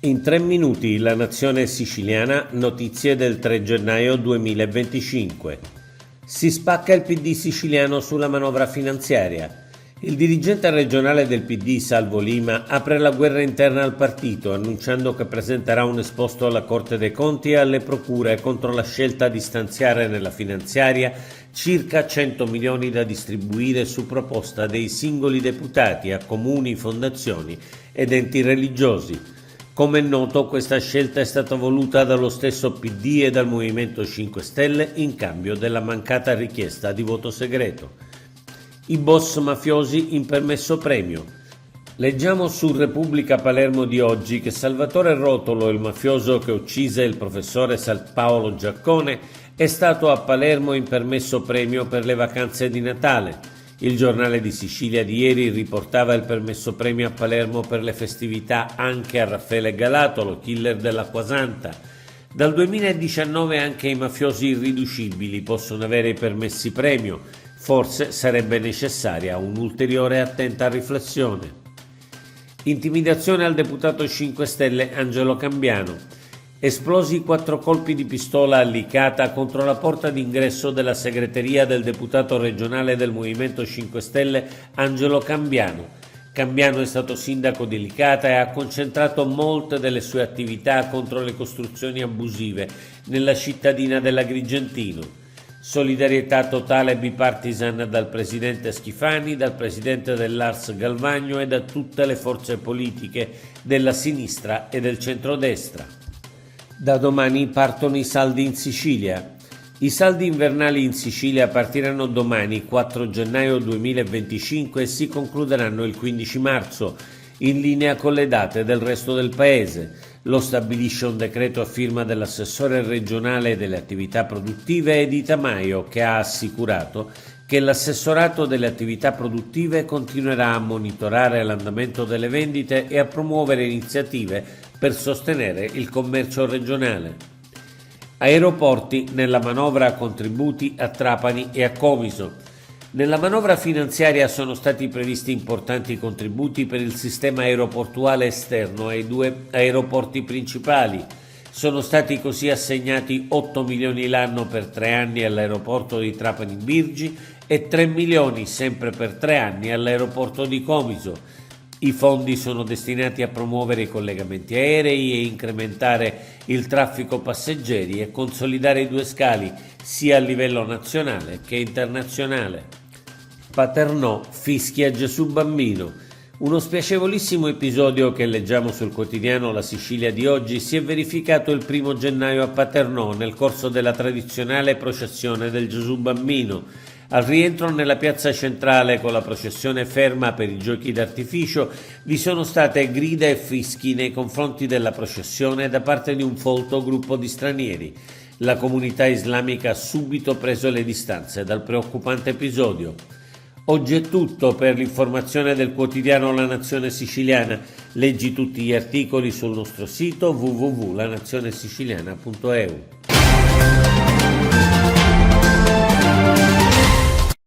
In 3 minuti la nazione siciliana, notizie del 3 gennaio 2025. Si spacca il PD siciliano sulla manovra finanziaria. Il dirigente regionale del PD, Salvo Lima, apre la guerra interna al partito, annunciando che presenterà un esposto alla Corte dei Conti e alle procure contro la scelta di stanziare nella finanziaria circa 100 milioni da distribuire su proposta dei singoli deputati a comuni, fondazioni ed enti religiosi. Come è noto, questa scelta è stata voluta dallo stesso PD e dal Movimento 5 Stelle in cambio della mancata richiesta di voto segreto. I boss mafiosi in permesso premio. Leggiamo su Repubblica Palermo di oggi che Salvatore Rotolo, il mafioso che uccise il professore Paolo Giaccone, è stato a Palermo in permesso premio per le vacanze di Natale. Il giornale di Sicilia di ieri riportava il permesso premio a Palermo per le festività anche a Raffaele Galatolo, killer dell'Acquasanta. Dal 2019 anche i mafiosi irriducibili possono avere i permessi premio. Forse sarebbe necessaria un'ulteriore attenta riflessione. Intimidazione al deputato 5 Stelle Angelo Cambiano. Esplosi 4 colpi di pistola a Licata contro la porta d'ingresso della segreteria del deputato regionale del Movimento 5 Stelle Angelo Cambiano. Cambiano è stato sindaco di Licata e ha concentrato molte delle sue attività contro le costruzioni abusive nella cittadina dell'Agrigentino. Solidarietà totale bipartisan dal presidente Schifani, dal presidente dell'Ars Galvagno e da tutte le forze politiche della sinistra e del centrodestra. Da domani partono i saldi in Sicilia. I saldi invernali in Sicilia partiranno domani 4 gennaio 2025 e si concluderanno il 15 marzo, in linea con le date del resto del paese. Lo stabilisce un decreto a firma dell'assessore regionale delle attività produttive Edita Maio, che ha assicurato che l'assessorato delle attività produttive continuerà a monitorare l'andamento delle vendite e a promuovere iniziative per sostenere il commercio regionale. Aeroporti nella manovra contributi a Trapani e a Comiso. Nella manovra finanziaria sono stati previsti importanti contributi per il sistema aeroportuale esterno ai 2 aeroporti principali. Sono stati così assegnati 8 milioni l'anno per 3 anni all'aeroporto di Trapani Birgi e 3 milioni sempre per 3 anni all'aeroporto di Comiso. I fondi sono destinati a promuovere i collegamenti aerei e incrementare il traffico passeggeri e consolidare i 2 scali sia a livello nazionale che internazionale. Paternò fischia Gesù Bambino. Uno spiacevolissimo episodio che leggiamo sul quotidiano La Sicilia di oggi si è verificato il 1 gennaio a Paternò nel corso della tradizionale processione del Gesù Bambino. Al rientro nella piazza centrale con la processione ferma per i giochi d'artificio vi sono state grida e fischi nei confronti della processione da parte di un folto gruppo di stranieri. La comunità islamica ha subito preso le distanze dal preoccupante episodio. Oggi è tutto per l'informazione del quotidiano La Nazione Siciliana. Leggi tutti gli articoli sul nostro sito www.lanazionesiciliana.eu.